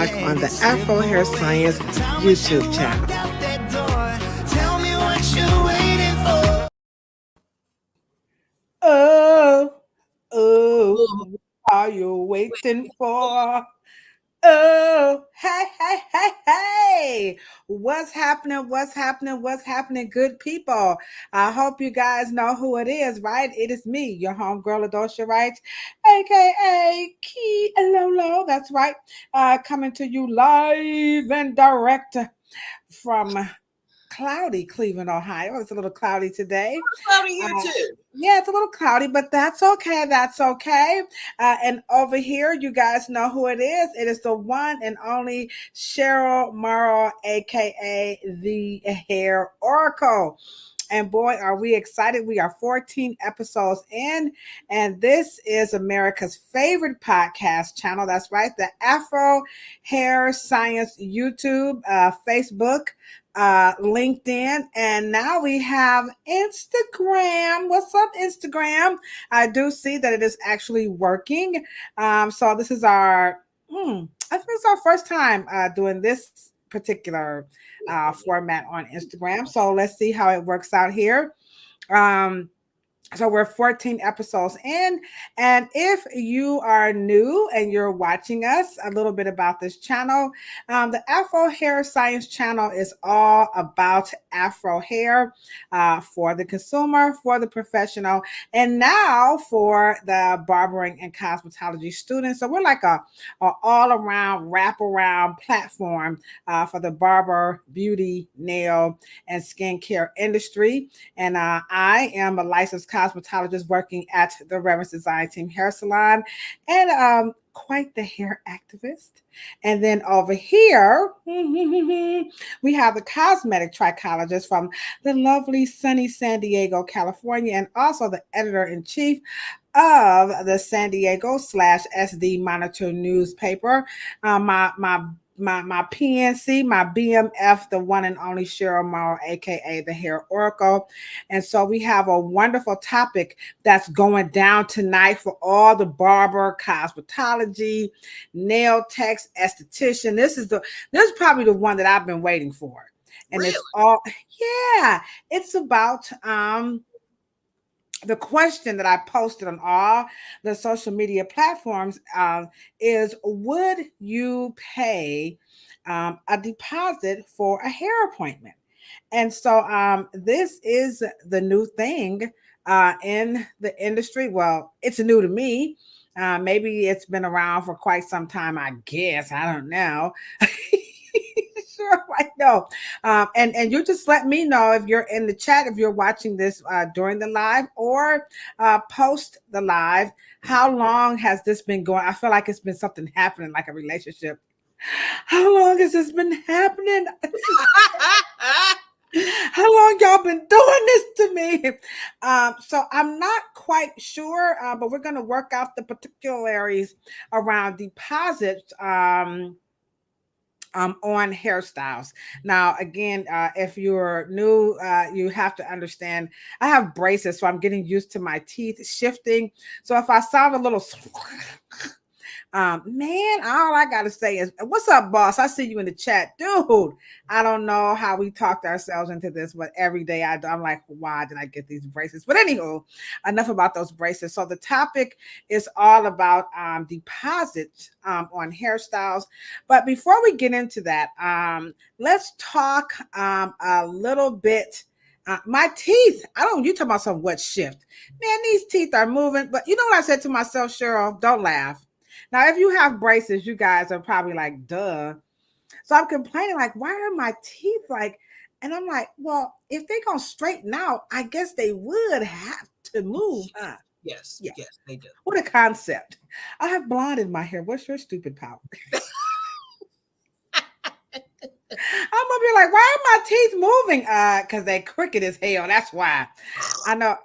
back on the Afro Hair Science YouTube channel. Oh, what are you waiting for? Oh, hey. What's happening? What's happening, good people? I hope you guys know who it is, right? It is me, your homegirl, Ladosha, Wright, aka Key Lolo. That's right. Coming to you live and direct from cloudy Cleveland, Ohio. It's a little cloudy today. Cloudy here too. Yeah, it's a little cloudy, but that's okay. That's okay. And over here, you guys know who it is. It is the one and only Cheryl Morrow, aka the Hair Oracle. And boy, are we excited. We are 14 episodes in, and this is America's favorite podcast channel. That's right, the Afro Hair Science YouTube, Facebook, LinkedIn, and now we have Instagram. What's up, Instagram? I do see that it is actually working. So this is our, I think it's our first time doing this particular format on Instagram. So let's see how it works out here. So we're 14 episodes in, and if you are new and you're watching us, a little bit about this channel. The Afro Hair Science channel is all about Afro hair for the consumer, for the professional, and now for the barbering and cosmetology students. So we're like a all-around, wrap-around platform for the barber, beauty, nail, and skincare industry. And I am a licensed cosmetologist working at the Reverend's Design Team Hair Salon, and quite the hair activist. And then over here, we have the cosmetic trichologist from the lovely sunny San Diego, California, and also the editor-in-chief of the San Diego /SD Monitor newspaper. My PNC, my BMF, the one and only Cheryl Morrow, aka the Hair Oracle. And so we have a wonderful topic that's going down tonight for all the barber, cosmetology, nail techs, esthetician. This is probably the one that I've been waiting for. And Really? It's about the question that I posted on all the social media platforms is, would you pay a deposit for a hair appointment? And so this is the new thing in the industry. Well, it's new to me. Maybe it's been around for quite some time, I guess. I don't know. Sure, I know. And you just let me know if you're in the chat, if you're watching this during the live or post the live. How long has this been going? I feel like it's been something happening, like a relationship. How long has this been happening? How long y'all been doing this to me? So I'm not quite sure, but we're going to work out the particularities around deposits on hairstyles. Now, again, if you're new, you have to understand, I have braces, so I'm getting used to my teeth shifting. So if I sound a little, man, all I got to say is, what's up, boss? I see you in the chat. Dude, I don't know how we talked ourselves into this, but every day I'm like, why did I get these braces? But anywho, enough about those braces. So the topic is all about deposits on hairstyles. But before we get into that, let's talk a little bit. My teeth, you talking about some what shift. Man, these teeth are moving. But you know what I said to myself, Cheryl? Don't laugh. Now, if you have braces, you guys are probably like, duh. So I'm complaining, like, why are my teeth like, and I'm like, well, if they're going to straighten out, I guess they would have to move, huh? Yes, they do. What a concept. I have blonde in my hair. What's your stupid power? I'm going to be like, why are my teeth moving? Because they crooked as hell. That's why. I know.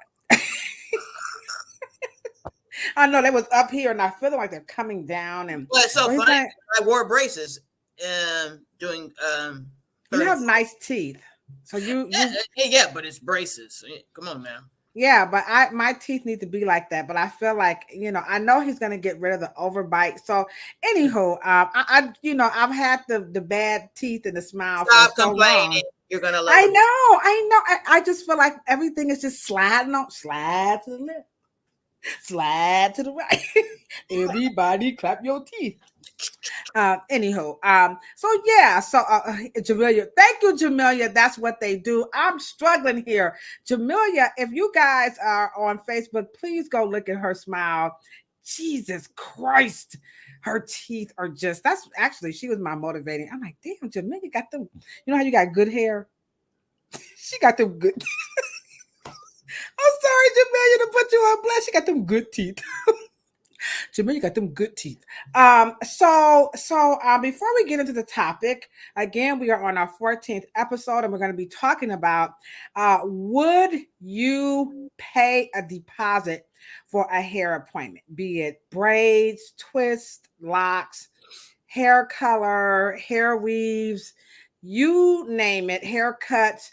I know they was up here, and I feel like they're coming down. And well, it's so funny. Like, I wore braces doing. You have nice teeth, so you yeah, but it's braces. Come on, man. Yeah, but my teeth need to be like that. But I feel like, I know he's gonna get rid of the overbite. So anywho, I've had the bad teeth and the smile for Stop so long. complaining. You're gonna love I it. know, I know. I just feel like everything is just sliding on, slide to the left, slide to the right. Everybody clap your teeth. So yeah, so Jamelia, thank you, Jamelia. That's what they do. I'm struggling here, Jamelia. If you guys are on Facebook, please go look at her smile. Jesus Christ, her teeth are just—that's actually she was my motivating. I'm like, damn, Jamelia got them. You know how you got good hair? She got them good. I'm sorry, Jamelia, to put you on blast. She got them good teeth. Jamil, you got them good teeth. Before we get into the topic, again, we are on our 14th episode, and we're going to be talking about would you pay a deposit for a hair appointment, be it braids, twists, locks, hair color, hair weaves, you name it, haircuts.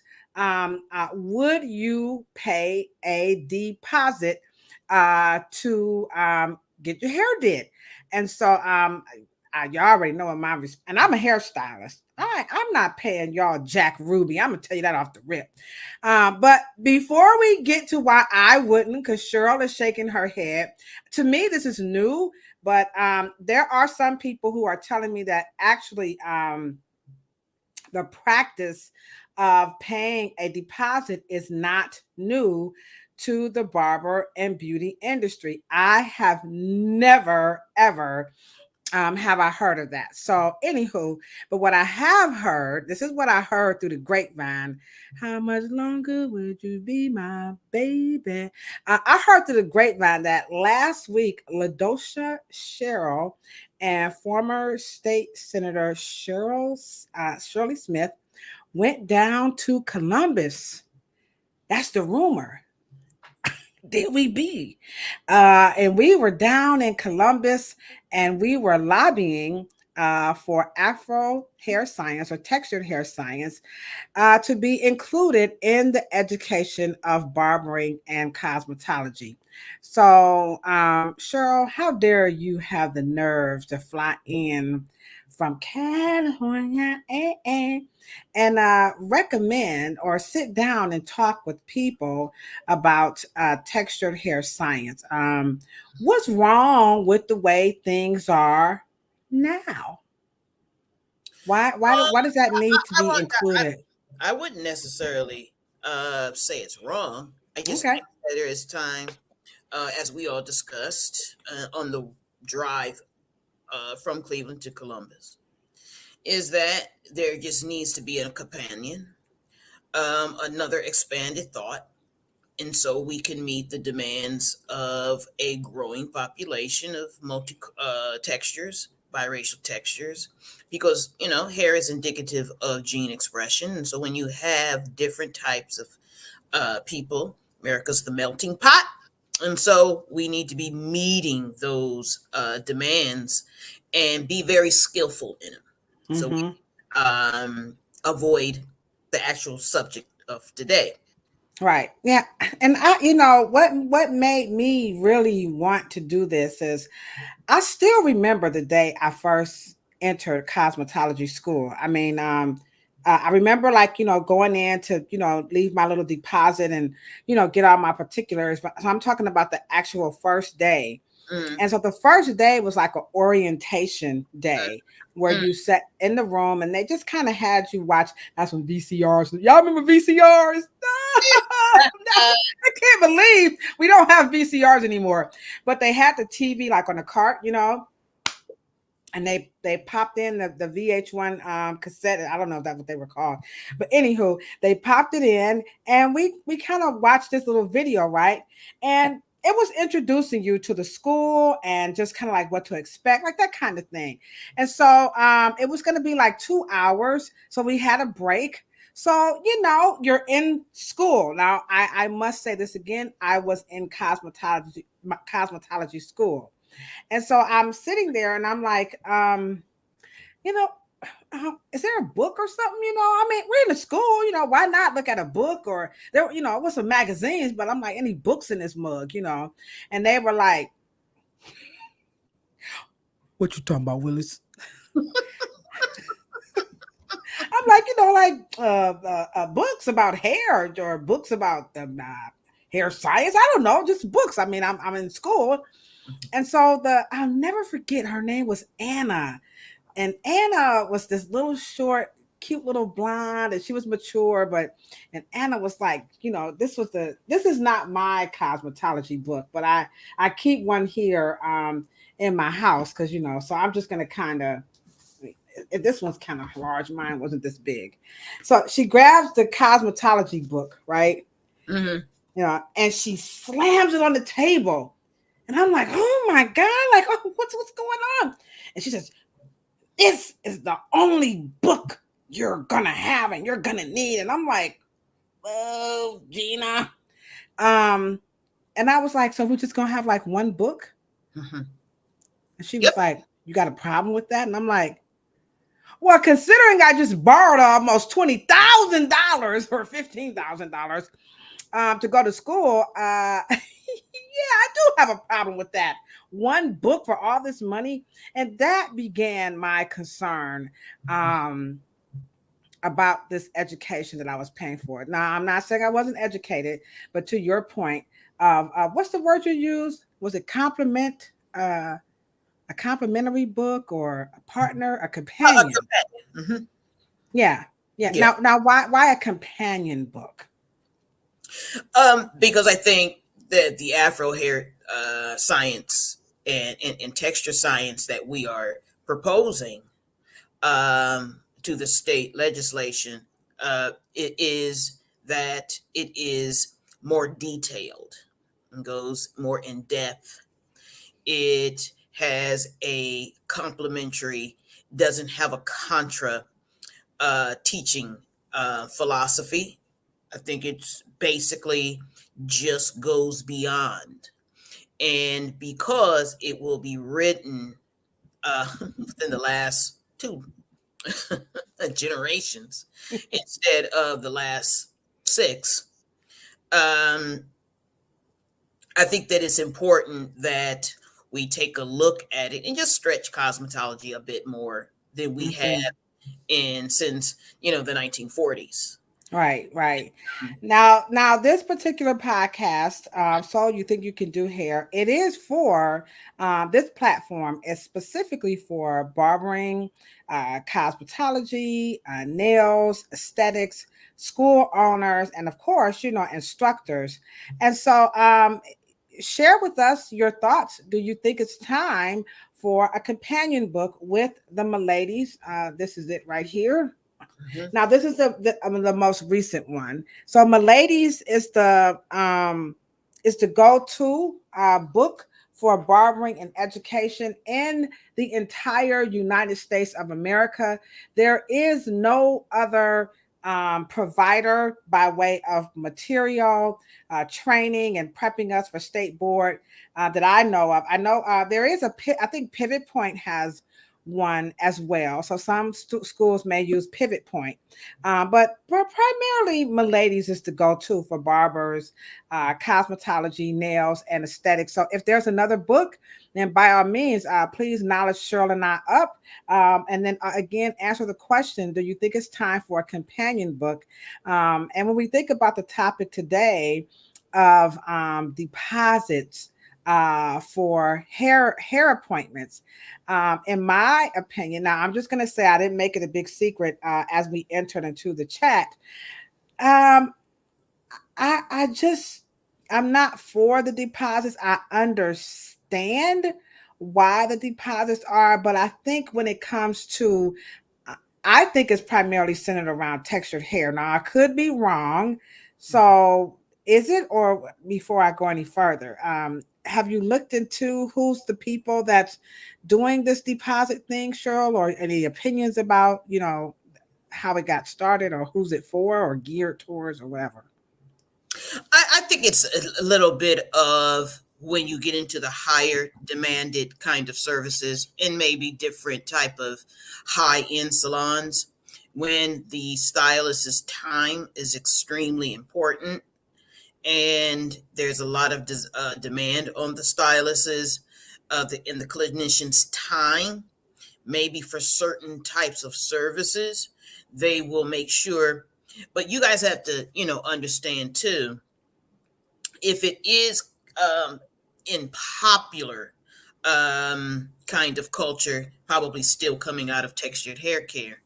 Would you pay a deposit to get your hair did? And so y'all already know what and I'm a hairstylist. I'm not paying y'all Jack Ruby. I'm gonna tell you that off the rip. But before we get to why I wouldn't, because Cheryl is shaking her head. To me, this is new, but there are some people who are telling me that actually the practice of paying a deposit is not new to the barber and beauty industry. I have never, ever have I heard of that. So, anywho, but what I have heard, this is what I heard through the grapevine. How much longer would you be my baby? I heard through the grapevine that last week, Ladosha Cheryl and former state senator Shirley Smith went down to Columbus. That's the rumor. Did we be? And we were down in Columbus and we were lobbying for Afro hair science or textured hair science to be included in the education of barbering and cosmetology. So, Cheryl, how dare you have the nerve to fly in from California and recommend or sit down and talk with people about textured hair science? What's wrong with the way things are now? Why does that need to I, be want- included? I wouldn't necessarily say it's wrong. I just Okay. think that there is time, as we all discussed on the drive from Cleveland to Columbus, is that there just needs to be a companion, another expanded thought, and so we can meet the demands of a growing population of multi textures, biracial textures, because hair is indicative of gene expression, and so when you have different types of people, America's the melting pot, and so we need to be meeting those demands and be very skillful in them, so Mm-hmm. we avoid the actual subject of today. Right. Yeah. And what made me really want to do this is I still remember the day I first entered cosmetology school. I mean, I remember like, going in to, leave my little deposit and, get all my particulars. But so I'm talking about the actual first day. Mm, And so the first day was like an orientation mm, day where mm. you sat in the room and they just kind of had you watch. That's when VCRs. Y'all remember VCRs? I can't believe we don't have VCRs anymore. But they had the TV like on a cart, and they popped in the VH1 cassette. I don't know if that's what they were called, but anywho, they popped it in, and we kind of watched this little video, right? And it was introducing you to the school and just kind of like what to expect, like that kind of thing. And so it was going to be like 2 hours, so we had a break. So you're in school now. I must say this again. I was in cosmetology school. And so I'm sitting there and I'm like, you know, is there a book or something? I mean, we're in the school, why not look at a book or there, with some magazines, but I'm like, any books in this mug, And they were like, what you talking about, Willis? I'm like, books about hair or books about hair science. I don't know, just books. I mean, I'm in school. And so I'll never forget, her name was Anna. And Anna was this little short, cute little blonde, and she was mature, and Anna was like, this is not my cosmetology book, but I keep one here in my house because so I'm just gonna kind of, this one's kind of large. Mine wasn't this big. So she grabs the cosmetology book, right? Mm-hmm. And she slams it on the table. And I'm like, oh my God, like, oh, what's going on? And she says, this is the only book you're gonna have and you're gonna need. And I'm like, oh, Gina. And I was like, so we're just gonna have like one book? Mm-hmm. And she was like, you got a problem with that? And I'm like, well, considering I just borrowed almost $20,000 or $15,000 to go to school, yeah, I do have a problem with that. One book for all this money. And that began my concern about this education that I was paying for. Now, I'm not saying I wasn't educated, but to your point, what's the word you used? Was it compliment? A complimentary book or a partner, a companion? Mm-hmm. Yeah. Now, why a companion book? Because I think that the Afro hair science and texture science that we are proposing to the state legislation, it is that it is more detailed and goes more in depth. It has a complementary, doesn't have a contra teaching philosophy. I think it's basically just goes beyond. And because it will be written within the last two generations instead of the last six, I think that it's important that we take a look at it and just stretch cosmetology a bit more than we have since the 1940s. Right. Now this particular podcast, So You Think You Can Do Hair, it is for this platform is specifically for barbering, cosmetology, nails, aesthetics, school owners, and of course, instructors. And so, share with us your thoughts. Do you think it's time for a companion book with the miladies? This is it right here. Mm-hmm. Now, this is the most recent one. So, Miladies is the go-to book for barbering and education in the entire United States of America. There is no other provider by way of material, training, and prepping us for state board that I know of. I know there is I think Pivot Point has one as well. So some schools may use Pivot Point, but primarily Miladies is the go-to for barbers, cosmetology, nails, and aesthetics. So if there's another book, then by all means, please knowledge Cheryl and I up. And then again, answer the question, do you think it's time for a companion book? And when we think about the topic today of deposits, for hair appointments. In my opinion, now I'm just going to say I didn't make it a big secret as we entered into the chat. I'm not for the deposits. I understand why the deposits are, but I think when it comes to, I think it's primarily centered around textured hair. Now I could be wrong. So is it, or before I go any further, have you looked into who's the people that's doing this deposit thing, Cheryl, or any opinions about, how it got started or who's it for or geared towards or whatever? I think it's a little bit of when you get into the higher demanded kind of services and maybe different type of high-end salons. when the stylist's time is extremely important and there's a lot of demand on the stylist's in the clinician's time, maybe for certain types of services, they will make sure. But you guys have to, understand too, if it is in popular kind of culture, probably still coming out of textured hair care,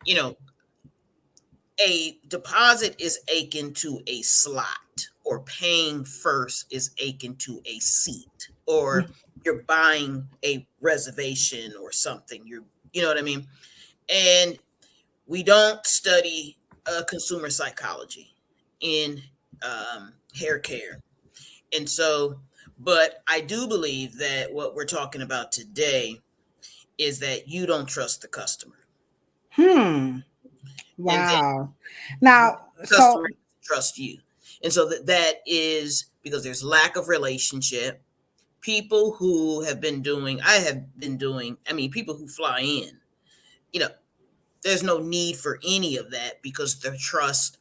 you know, a deposit is akin to a slot, or paying first is akin to a seat, or you're buying a reservation or something. You know what I mean? And we don't study consumer psychology in hair care. And so, but I do believe that what we're talking about today is that you don't trust the customer. And then Wow. Now, the so customer trust you. And so that is because there's lack of relationship. People who have been doing, people who fly in, you know, there's no need for any of that because the trust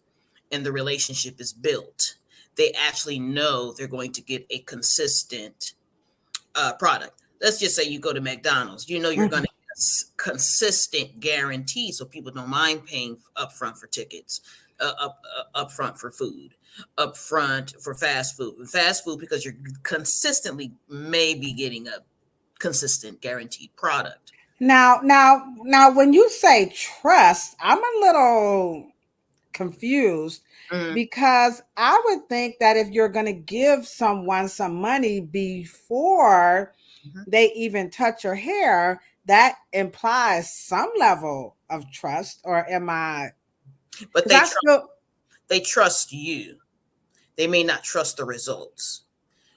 and the relationship is built. They actually know they're going to get a consistent product. Let's just say you go to McDonald's, you're going to get a consistent guarantee, so people don't mind paying upfront for tickets, upfront for food, upfront for fast food because you're consistently maybe getting a consistent guaranteed product. now, when you say trust, I'm a little confused Mm-hmm. because I would think that if you're going to give someone some money before Mm-hmm. they even touch your hair, that implies some level of trust. Or am I? But Because I still, they trust you. They may not trust the results.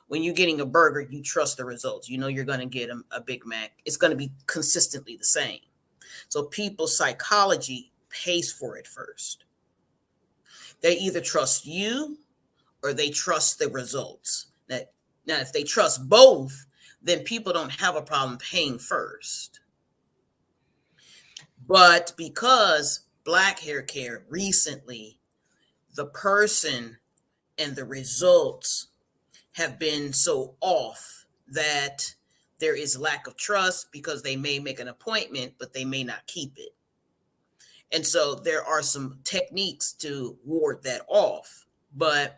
When you're getting a burger, you trust the results. You know you're going to get a Big Mac. It's going to be consistently the same. So people's psychology pays for it first. They either trust you or they trust the results. Now, if they trust both, then people don't have a problem paying first. But because Black hair care recently, the person and the results have been so off that there is lack of trust because they may make an appointment, but they may not keep it. And so there are some techniques to ward that off. But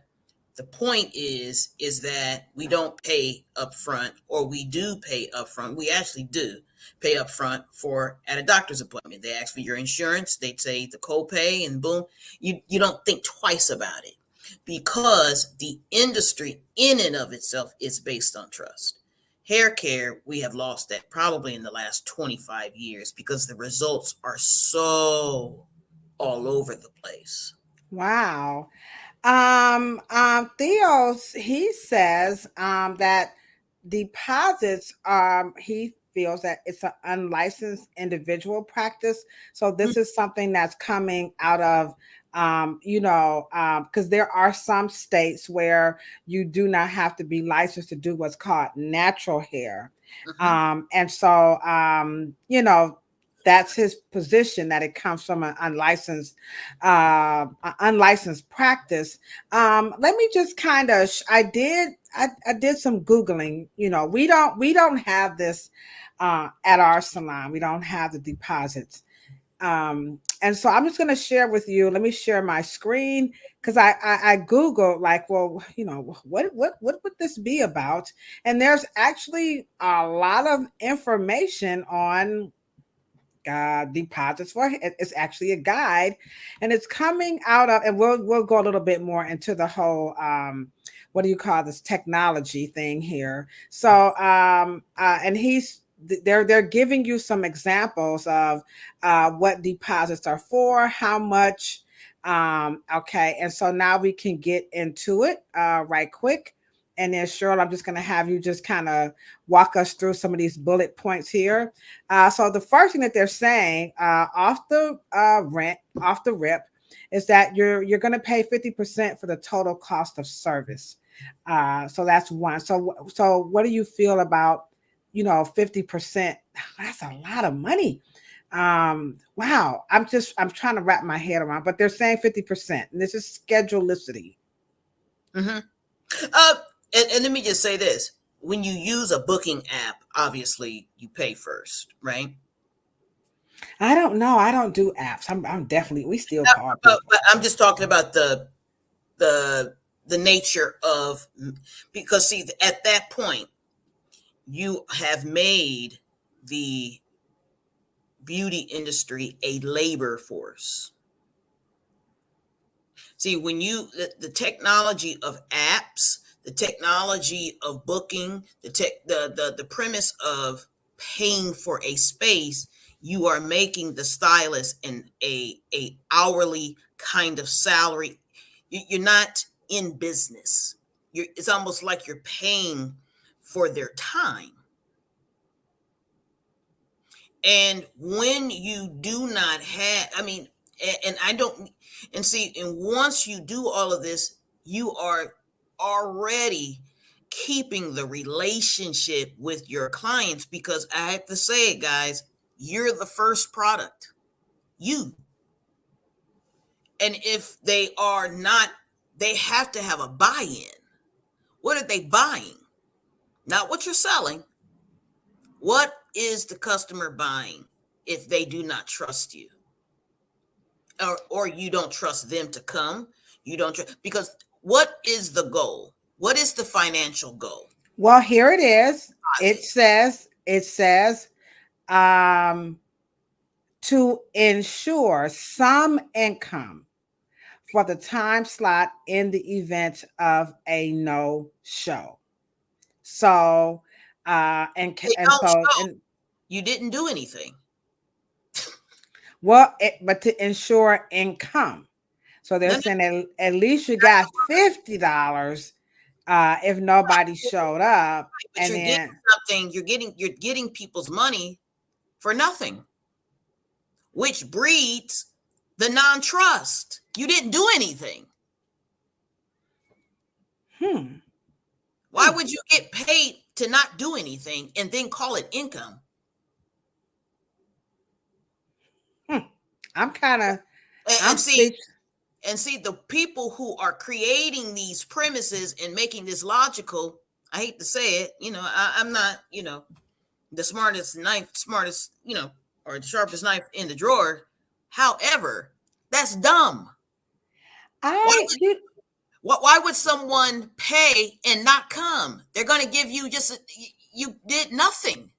the point is that we don't pay upfront, or we do pay upfront. We actually do pay upfront for at a doctor's appointment. They ask for your insurance, they say the copay, and boom, you don't think twice about it because the industry in and of itself is based on trust. Hair care, we have lost that probably in the last 25 years because the results are so all over the place. wow. Theo, he says that deposits, he feels that it's an unlicensed individual practice. So this is something that's coming out of, because there are some states where you do not have to be licensed to do what's called natural hair. Mm-hmm. And so, that's his position, that it comes from an unlicensed practice. Let me just kind of, I did some Googling. We don't have this at our salon. We don't have the deposits. And so I'm just going to share with you. Let me share my screen because I Googled, like, well, what would this be about? And there's actually a lot of information on deposits for it. It's actually a guide, and it's coming out of, and we'll go a little bit more into the whole what do you call this technology thing here. So and they're giving you some examples of what deposits are for, how much. Okay, and so now we can get into it right quick. And then Cheryl, I'm just going to have you just kind of walk us through some of these bullet points here. So the first thing that they're saying off the rip, is that you're going to pay 50% for the total cost of service. So that's one. So what do you feel about 50%? That's a lot of money. Wow, I'm trying to wrap my head around, but they're saying 50%, and this is schedulicity. Mm-hmm. Uh, and let me just say this: when you use a booking app, obviously you pay first, right? I don't know. I don't do apps. I'm definitely, we still call people. But I'm just talking about the the nature of, because see, at that point you have made the beauty industry a labor force. See, when the technology of apps, the technology of booking, the premise of paying for a space, you are making the stylist in a hourly kind of salary. You're not in business. It's almost like you're paying for their time. And when you do not have, I mean, and I don't, and see, and once you do all of this, you are already keeping the relationship with your clients, because I have to say it, guys, you're the first product. You. And if they are not, they have to have a buy in. What are they buying? Not what you're selling. What is the customer buying if they do not trust you? Or you don't trust them to come. You don't because what is the goal? What is the financial goal? Well, here it is. Deposit. It says, um, to ensure some income for the time slot in the event of a no show. So, They and don't so, show. and You didn't do anything. well, but to ensure income. So they're No, no, saying at least you got $50 if nobody showed up, but and you're getting then something. You're getting people's money for nothing, which breeds the non-trust. You didn't do anything. hmm, Why would you get paid to not do anything and then call it income? hmm. I'm kind of I'm And see, speech. the people who are creating these premises and making this logical, I hate to say it, I'm not, the smartest, or the sharpest knife in the drawer. However, that's dumb. Why I would you why would someone pay and not come? They're going to give you you did nothing.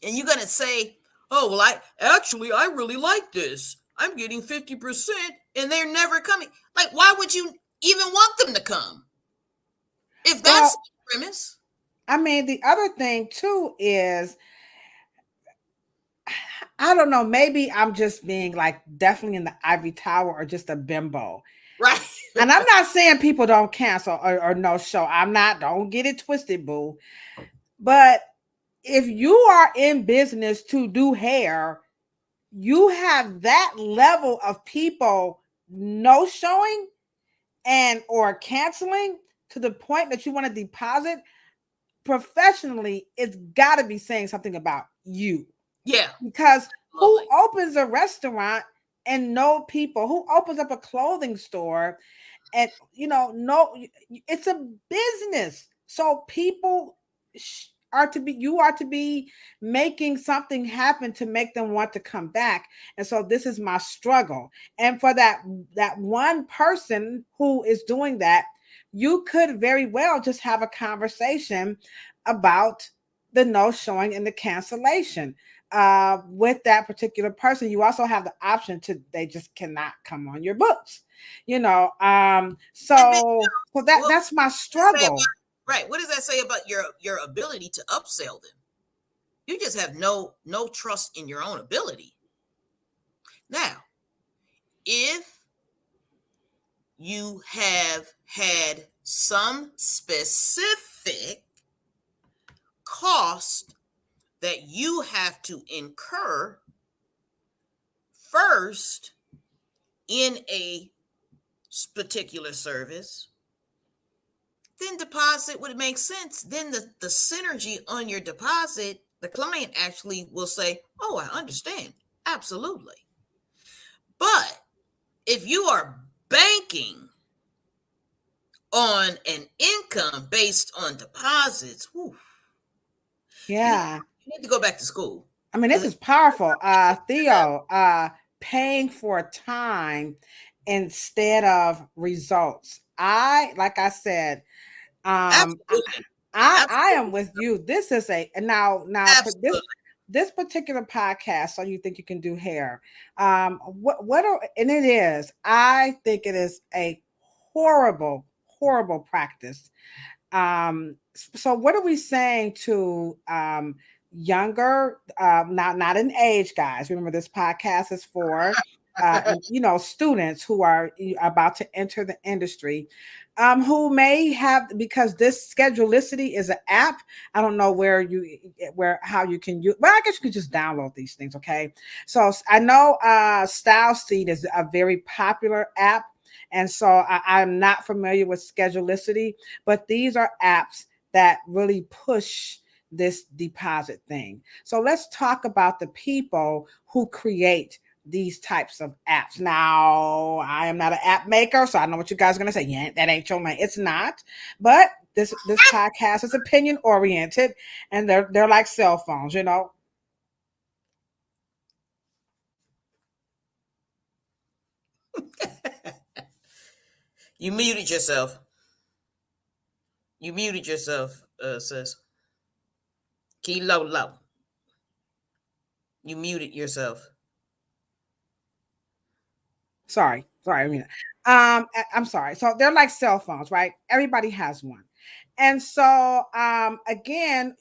And you're going to say, "Oh, well, I really like this. I'm getting 50%, and they're never coming." Like, why would you even want them to come if that's well, the premise? I mean, the other thing too is I don't know. Maybe I'm just being like definitely in the ivory tower or just a bimbo. Right. And I'm not saying people don't cancel or no show. I'm not. Don't get it twisted, boo. But if you are in business to do hair, you have that level of people no showing and or canceling to the point that you want to deposit professionally, it's got to be saying something about you. Yeah, Because who absolutely. opens a restaurant and know people? Who opens up a clothing store and no, it's a business. So people are to be you are to be making something happen to make them want to come back. And so this is my struggle. And for that one person who is doing that, you could very well just have a conversation about the no showing and the cancellation with that particular person. You also have the option to they just cannot come on your books, And then, so well, that's my say struggle. about, right? What does that say about your ability to upsell them? You just have no trust in your own ability. Now, if you have had some specific cost that you have to incur first in a particular service, then deposit would make sense. Then the synergy on your deposit the client actually will say, oh, I understand. Absolutely. But if you are banking on an income based on deposits, whew, Yeah. you need to go back to school. I mean, this is powerful. Theo, paying for time instead of results. Like I said, I, Absolutely. I am Absolutely. with you. This is now for Absolutely. this particular podcast. So you think you can do hair? What are, and it is. I think it is a horrible practice. So what are we saying to younger, not in age, guys? Remember, this podcast is for students who are about to enter the industry, who may have, because this Schedulicity is an app. I don't know where how you can use. Well, I guess you can just download these things. Okay, so I know Style Seed is a very popular app. And so I'm not familiar with Schedulicity, but these are apps that really push this deposit thing. So let's talk about the people who create these types of apps. Now, I am not an app maker, so I know what you guys are going to say. Yeah, that ain't your man. It's not. But this podcast is opinion oriented, and they're like cell phones, you know. You muted yourself. You muted yourself, sis. Key low, low. You muted yourself. Sorry. I mean, I'm sorry. So they're like cell phones, right? Everybody has one. And so, again,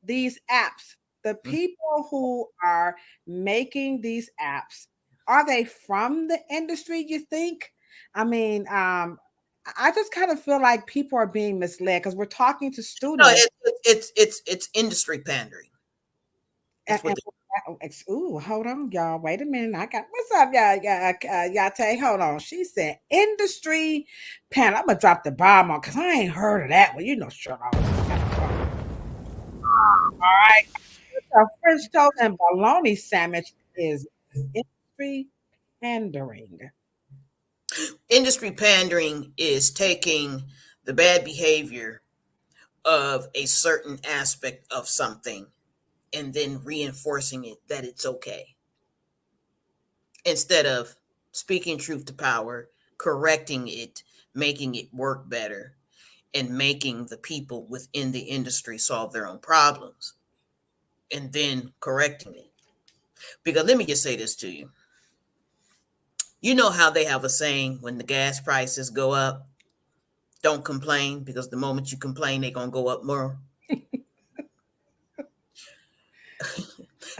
these apps, the Mm. people who are making these apps, are they from the industry, you think? I mean, I just kind of feel like people are being misled because we're talking to No, students. it's industry pandering. And, It's what ooh, hold on, y'all. Wait a minute. I got what's up, y'all? Yate, hold on. She said industry pan. I'm gonna drop the bomb on because I ain't heard of that one. Shut up. All right. A French toast and bologna sandwich is industry pandering. industry pandering is taking the bad behavior of a certain aspect of something and then reinforcing it that it's okay instead of speaking truth to power, correcting it, making it work better, and making the people within the industry solve their own problems and then correcting it. Because let me just say this to you. You know how they have a saying, when the gas prices go up, don't complain, because the moment you complain, they're going to go up more.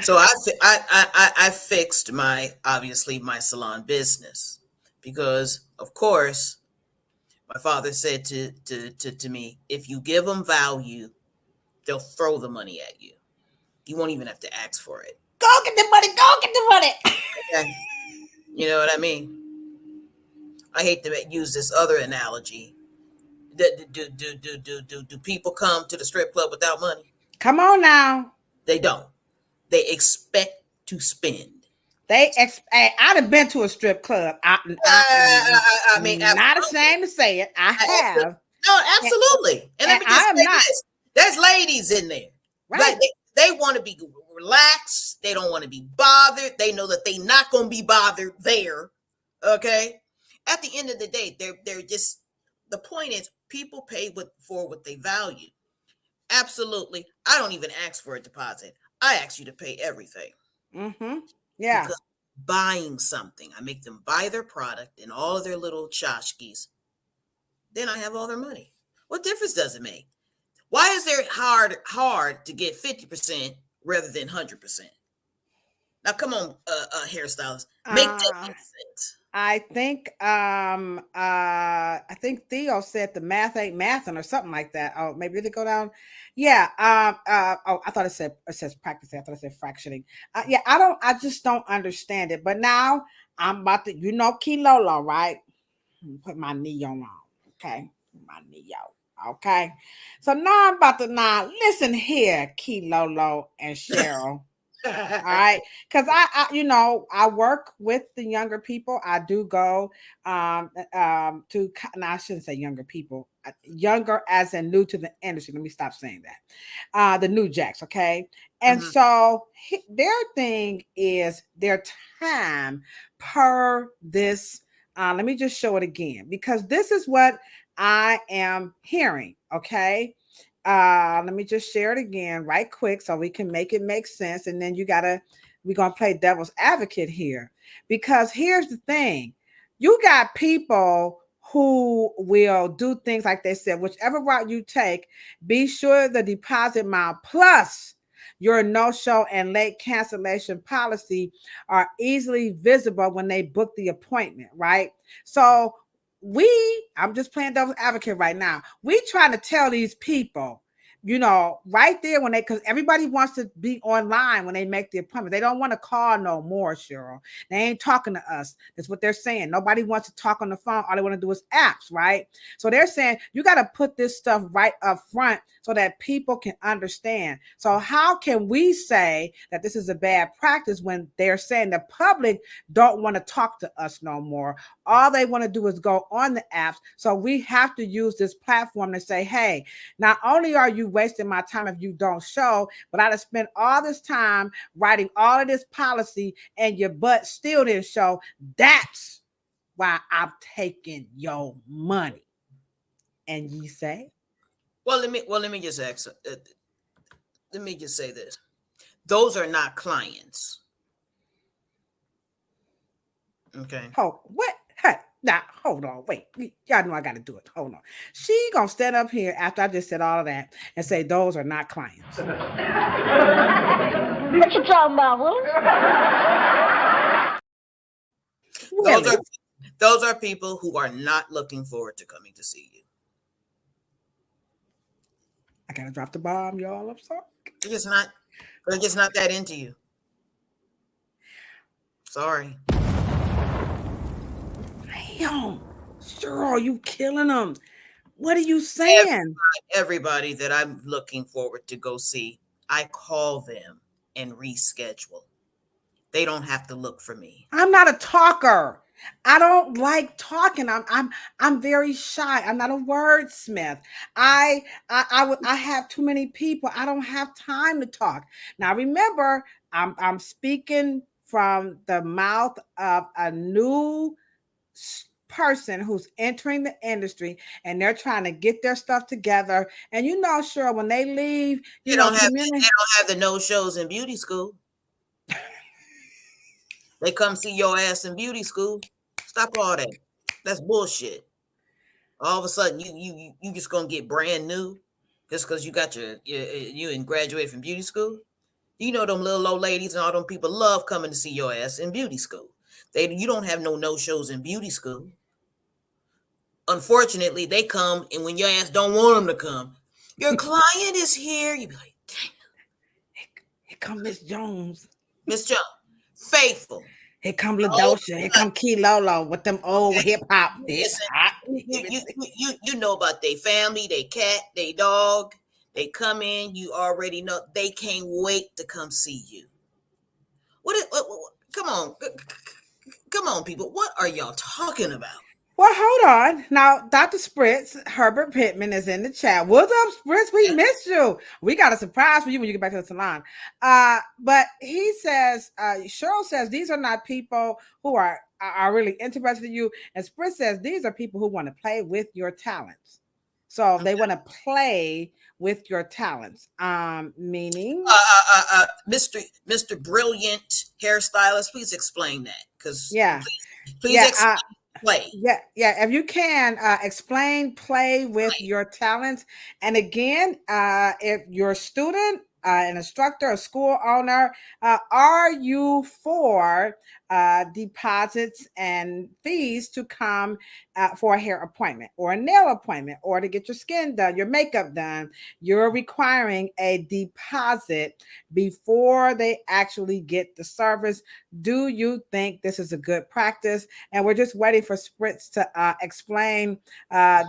So I fixed obviously my salon business because, of course, my father said to me, if you give them value, they'll throw the money at you. You won't even have to ask for it. Go get the money. Go get the money. Okay? You know what I mean? I hate to use this other analogy. Do people come to the strip club without money? Come on now. They don't. They expect to spend. Hey, I'd have been to a strip club. I am I mean, not absolutely. ashamed to say it. I have. No, And, absolutely. And let and me just I am say not. this: there's ladies in there, Right. like they want to be relaxed. They don't want to be bothered. They know that they're not going to be bothered there. Okay. At the end of the day, they're just, the point is, people pay for what they value. Absolutely. I don't even ask for a deposit. I ask you to pay everything Mm-hmm. Yeah. because buying something, I make them buy their product and all of their little tchotchkes. Then I have all their money. What difference does it make? Why is there hard to get 50% rather than 100%? Now, come on, hairstylist, make that Uh, make sense. I think Theo said the math ain't mathing or something like that. Oh, maybe did it go down? Yeah. Oh, I thought it says practicing. I thought it said fractioning. Yeah, I just don't understand it. But now I'm about to, Kilolo, right? Put my knee on. Okay. Put my knee out. Okay. So now I'm about to listen here, Key Lolo and Cheryl. All right, because I work with the younger people. I do go to no, I shouldn't say younger people, younger as in new to the industry. Let me stop saying that. The new jacks, okay, and Mhm. so their thing is their time per this. Let me just show it again because this is what I am hearing. Okay, let me just share it again right quick so we can make it make sense. And then we're gonna play devil's advocate here. Because here's the thing: you got people who will do things like they said, whichever route you take, be sure the deposit amount plus your no-show and late cancellation policy are easily visible when they book the appointment, right? So I'm just playing devil's advocate right now. We trying to tell these people, right there when because everybody wants to be online when they make the appointment. They don't want to call no more, Cheryl. They ain't talking to us. That's what they're saying. Nobody wants to talk on the phone. All they want to do is apps, right? So they're saying you got to put this stuff right up front so that people can understand. So how can we say that this is a bad practice when they're saying the public don't want to talk to us no more? All they want to do is go on the apps. So we have to use this platform to say, hey, not only are you wasting my time if you don't show, but I have spent all this time writing all of this policy and your butt still didn't show. That's why I'm taking your money. And you say, let me just ask. Let me just say this: those are not clients. Okay. oh, what? Hey, now, hold on, wait. Y'all know I got to do it. Hold on. She going to stand up here after I just said all of that and say, those are not clients. What you talking about, Really? Those are people who are not looking forward to coming to see you. I got to drop the bomb, y'all. I'm sorry. They're just not that into you. Sorry. Damn. Sure, you killing them. What are you saying? Everybody that I'm looking forward to go see, I call them and reschedule. They don't have to look for me. I'm not a talker. I don't like talking. I'm very shy. I'm not a wordsmith. I have too many people. I don't have time to talk. Now remember, I'm speaking from the mouth of a new person who's entering the industry and they're trying to get their stuff together. And sure, when they leave, They don't have the no shows in beauty school. They come see your ass in beauty school. Stop all that. That's bullshit. All of a sudden, you just gonna get brand new just because you got you and graduate from beauty school. You know them little old ladies and all them people love coming to see your ass in beauty school. You don't have no shows in beauty school. Unfortunately, they come, and when your ass don't want them to come, your client is here. You be like, dang, here come Miss Jones. Miss Jones, faithful. Here come Ladosha. Here come Key Lolo with them old hip hop. You know about their family, they cat, they dog. They come in. You already know they can't wait to come see you. What come on, people. What are y'all talking about? Well, hold on. Now, Dr. Spritz, Herbert Pittman is in the chat. What's up, Spritz? We missed you. We got a surprise for you when you get back to the salon. But he says, Cheryl says, these are not people who are really interested in you. And Spritz says, these are people who want to play with your talents. So they want to play with your talents. Meaning? Mr. Brilliant Hairstylist, please explain that. Because please explain. Play. Yeah. If you can explain play with your talents. And again, if you're a student, an instructor, a school owner, are you for deposits and fees to come for a hair appointment or a nail appointment or to get your skin done, your makeup done? You're requiring a deposit before they actually get the service. Do you think this is a good practice? And we're just waiting for Spritz to explain.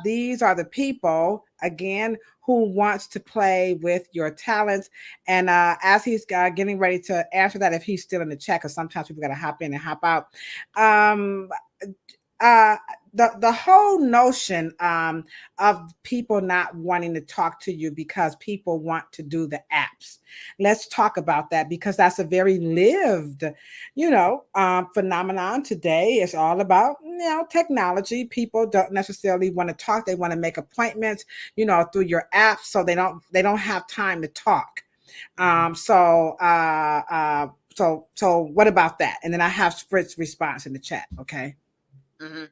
These are the people again, who wants to play with your talents. And as he's getting ready to answer that, if he's still in the chat, because sometimes people got to hop in and hop out. Uh, the whole notion of people not wanting to talk to you because people want to do the apps. Let's talk about that, because that's a very lived, phenomenon today. It's all about, technology. People don't necessarily want to talk. They want to make appointments, through your app, so they don't have time to talk. So what about that? And then I have Spritz's response in the chat. Okay. Mm-hmm.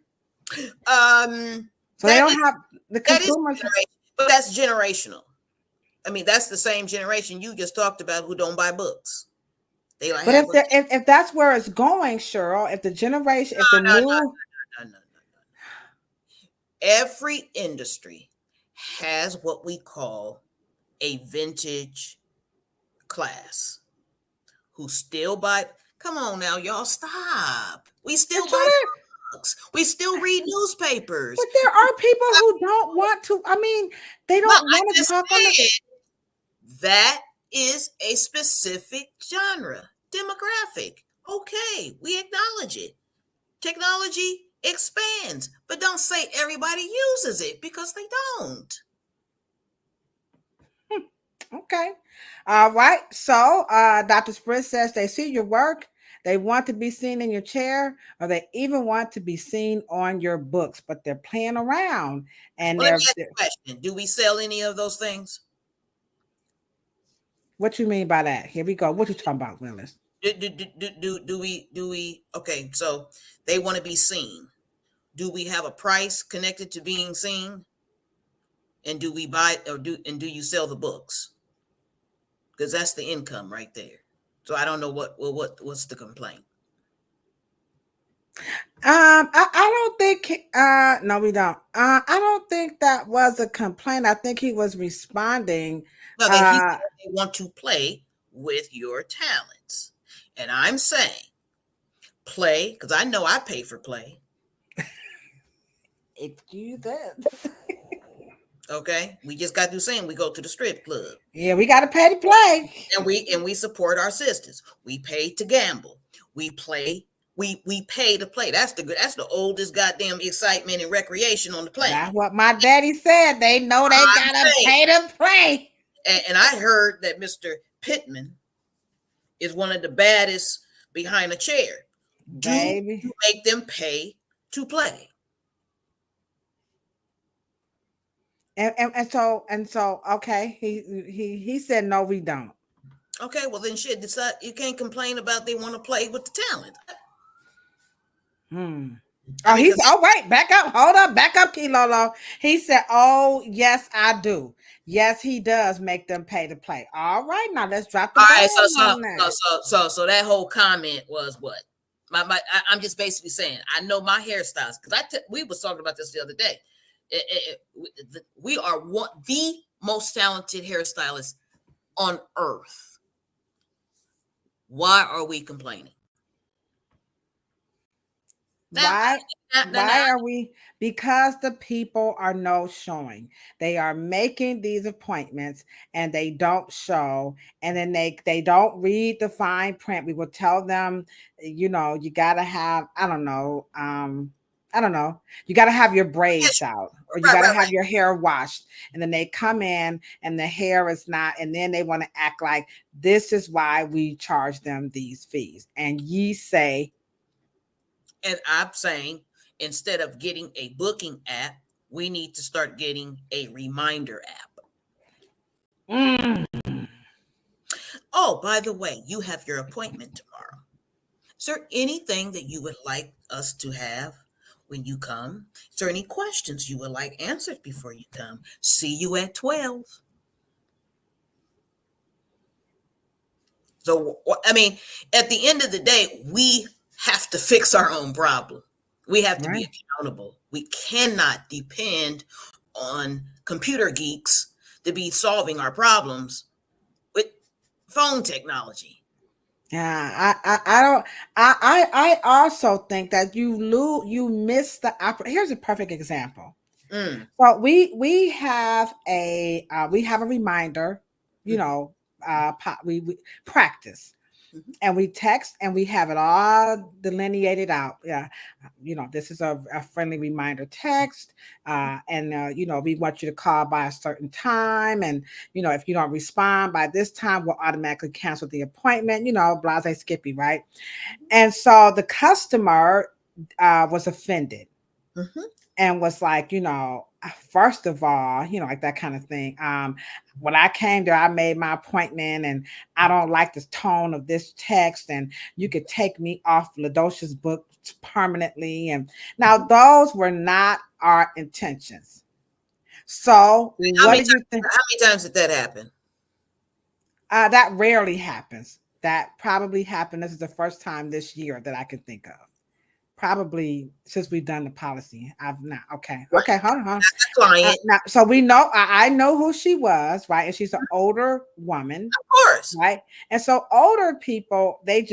So they don't have the consumers, but that's generational. I mean, that's the same generation you just talked about who don't buy books. They like. But if that's where it's going, Cheryl, if the generation, if the new, every industry has what we call a vintage class who still buy. Come on now, y'all, stop. We still buy books. We still read newspapers. But there are people who don't want to. I mean, they don't want to talk on the. That is a specific genre, demographic. Okay, we acknowledge it. Technology expands, but don't say everybody uses it, because they don't. Okay. All right. So Dr. Spritz says they see your work, they want to be seen in your chair, or they even want to be seen on your books, but they're playing around. And let me ask you a question. Do we sell any of those things? What you mean by that? Here we go. What you talking about, Willis? Do we okay, so they want to be seen. Do we have a price connected to being seen? And do we buy do you sell the books? Because that's the income right there. So I don't know what's the complaint. I don't think no, we don't. I don't think that was a complaint. I think he was responding. No, that he said they want to play with your talents. And I'm saying play, because I know I pay for play. If you did. Okay, we just got through saying we go to the strip club. Yeah, we got to pay to play, and we support our sisters. We pay to gamble. We play. We pay to play. That's the oldest goddamn excitement and recreation on the planet. That's what my daddy said. They know they gotta pay to play. And I heard that Mr. Pittman is one of the baddest behind a chair. Baby. Do you make them pay to play? And so okay, he said no, we don't. Okay, well then shit, decide. You can't complain about they want to play with the talent. Oh, he said, oh wait, back up, hold up, back up, Kilolo. He said, oh yes, I do. Yes, he does make them pay to play. All right, now let's drop the ball. All right, so that whole comment was what? I'm just basically saying I know my hairstyles, because we was talking about this the other day. We are the most talented hairstylists on earth. Why are we complaining? Why are we? Because the people are no showing. They are making these appointments and they don't show, and then they don't read the fine print. We will tell them, you got to have, I don't know, you got to have your braids out, or you got to have your hair washed. And then they come in and the hair is not, and then they want to act like this is why we charge them these fees. And ye say, and I'm saying, instead of getting a booking app, we need to start getting a reminder app. Oh, by the way, you have your appointment tomorrow. Is there anything that you would like us to have when you come? Is there any questions you would like answered before you come? See you at 12. So, I mean, at the end of the day, we have to fix our own problem. We have to be accountable. We cannot depend on computer geeks to be solving our problems with phone technology. Yeah, I also think that you miss the opportunity. Here's a perfect example. Mm. So we have a reminder, you Mm-hmm. know, we practice, Mm-hmm. and we text, and we have it all delineated out. Yeah, this is a friendly reminder text, and we want you to call by a certain time, and if you don't respond by this time, we'll automatically cancel the appointment. Blase Skippy, right? And so the customer was offended Mm-hmm. and was like, first of all, like that kind of thing. When I came there, I made my appointment, and I don't like the tone of this text, and you could take me off Ladosha's book permanently. And now those were not our intentions. So How what many do times? you think? How many times did that happen? That rarely happens. That probably happened. This is the first time this year that I can think of. Probably since we've done the policy. I've not. Okay. Right. Okay. Hold on. Hold on. The client, Now, so we know I know who she was, right? And she's an older woman, of course. right? And so older people, they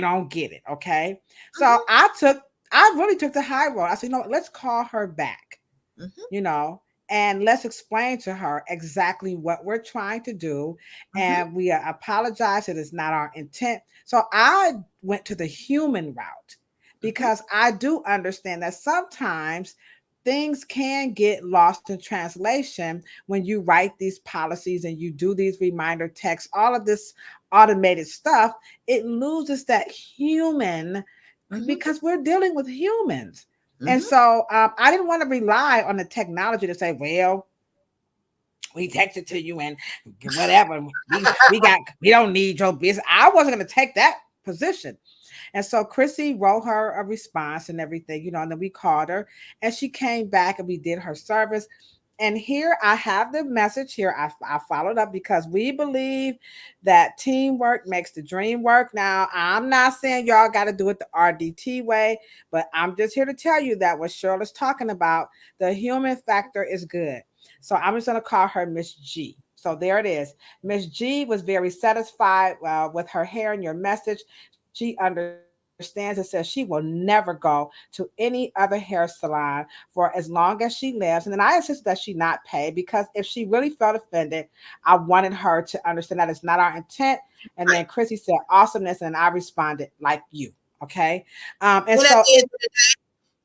don't get it. Okay. So Mm-hmm. I really took the high road. I said, let's call her back, Mm-hmm. you know, and let's explain to her exactly what we're trying to do. Mm-hmm. And we apologize. It is not our intent. So I went to the human route Mm-hmm. because I do understand that sometimes things can get lost in translation when you write these policies and you do these reminder texts, all of this automated stuff. It loses that human Mm-hmm. because we're dealing with humans. And Mm-hmm. so I didn't want to rely on the technology to say, well, we texted to you and whatever. We don't need your business. I wasn't going to take that position. And so Chrissy wrote her a response and everything, and then we called her and she came back and we did her service. And here I have the message here. I followed up because we believe that teamwork makes the dream work. Now, I'm not saying y'all got to do it the RDT way, but I'm just here to tell you that what Shirley's talking about, the human factor is good. So I'm just going to call her Miss G. So there it is. Miss G was very satisfied with her hair and your message. She understands and says she will never go to any other hair salon for as long as she lives. And then I insisted that she not pay because if she really felt offended, I wanted her to understand that it's not our intent. And then Right. Chrissy said awesomeness, and I responded like you. Okay. And And at so the end of the day,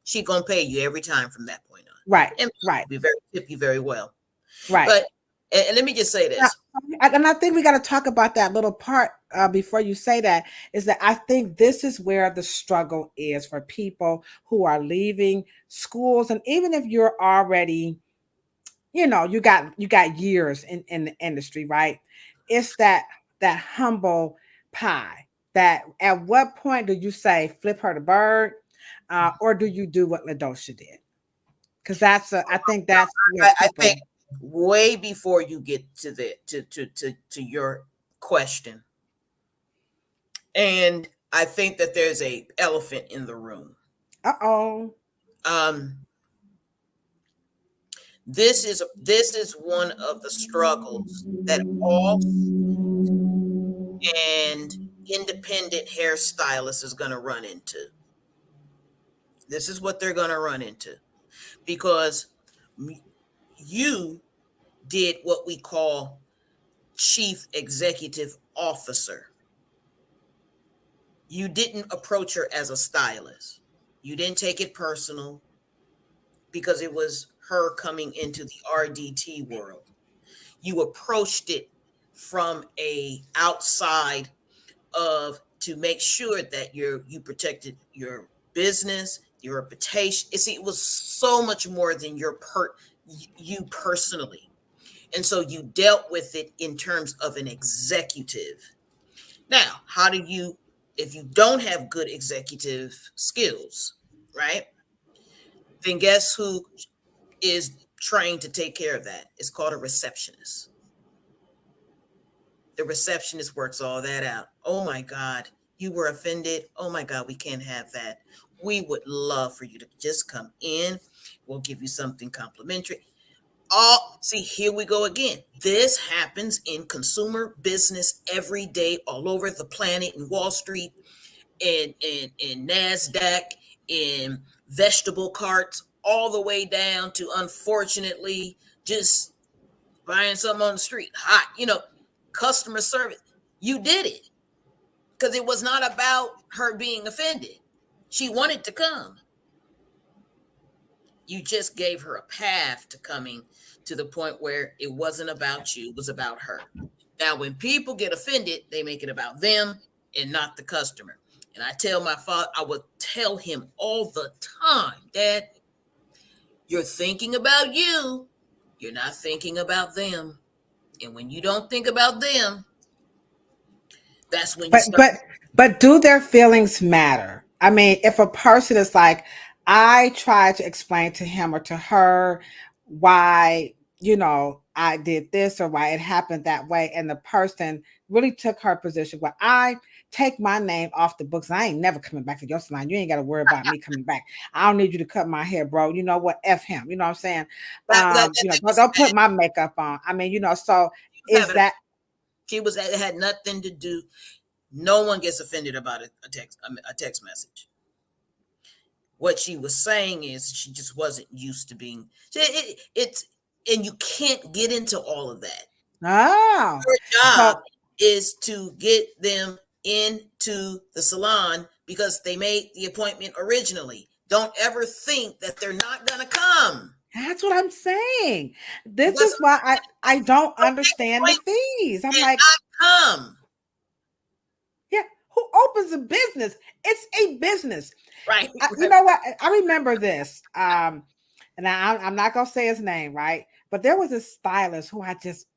she gonna pay you every time from that point on, right, and right, tip you very well. right. But and let me just say Now, this. and I think we got to talk about that little part before you say that. Is that I think this is where the struggle is for people who are leaving schools, and even if you're already, you got years in the industry, right? It's that humble pie. That at what point do you say flip her the bird, or do you do what Ladosha did? Because I think that's where I think people. way before you get to the to your question, and I think that there's a elephant in the room. Uh-oh. Um, this is one of the struggles that all and independent hairstylist is going to run into. This is what they're going to run into because you did what we call chief executive officer. You didn't approach her as a stylist. You didn't take it personal because it was her coming into the RDT world. You approached it from a outside of to make sure that you protected your business, your reputation. See, it was so much more than you personally. And so you dealt with it in terms of an executive. Now, how do you, if you don't have good executive skills, right? Then guess who is trained to take care of that? It's called a receptionist. The receptionist works all that out. Oh my God, you were offended. Oh my God, we can't have that. We would love for you to just come in. We'll give you something complimentary. All see, here we go again. This happens in consumer business every day, all over the planet, in Wall Street, in NASDAQ, in vegetable carts, all the way down to, unfortunately, just buying something on the street hot, customer service. You did it because it was not about her being offended. She wanted to come. You just gave her a path to coming to the point where it wasn't about you, it was about her. Now, when people get offended, they make it about them and not the customer. And I tell my father, I would tell him all the time, Dad, you're thinking about you, you're not thinking about them. And when you don't think about them, that's when you But start. but but do their feelings matter? I mean, if a person is like, I try to explain to him or to her why, I did this or why it happened that way, and the person really took her position. Well, I take my name off the books. I ain't never coming back to your salon. You ain't got to worry about me coming back. I don't need you to cut my hair, bro. You know what? F him. You know what I'm saying? Don't put my makeup on. I mean, so is that It had nothing to do. No one gets offended about a text message. What she was saying is she just wasn't used to being it's and you can't get into all of that. oh Your so job is to get them into the salon because they made the appointment originally. Don't ever think that they're not gonna come. that's what I'm saying. This Because is why I don't understand the appointment fees. I'm and like, not come. yeah, who opens a business? It's a business. Right. You know what? I remember this. And I'm not gonna say his name, right? But there was a stylist who I just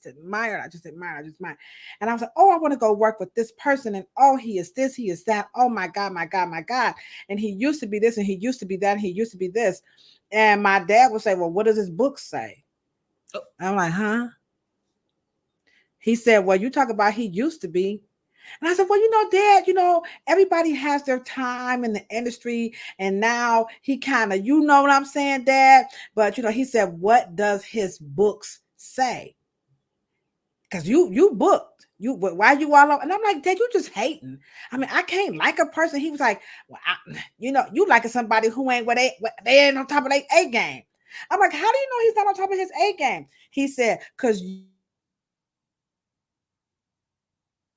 admired. I just admired. I just admired. And I was like, oh, I want to go work with this person. And oh, he is this, he is that. Oh my God, my God, my God. And he used to be this, and he used to be that, and he used to be this. And my dad would say, well, what does his book say? Oh. I'm like, huh? He said, well, you talk about he used to be. And I said, well, Dad, everybody has their time in the industry. And now he kind of, you know what I'm saying, Dad? But, he said, what does his books say? Because you booked. Why you all over? And I'm like, Dad, you just hating. I mean, I can't like a person. He was like, well, you liking somebody who ain't they ain't on top of their A game. I'm like, how do you know he's not on top of his A game? He said, because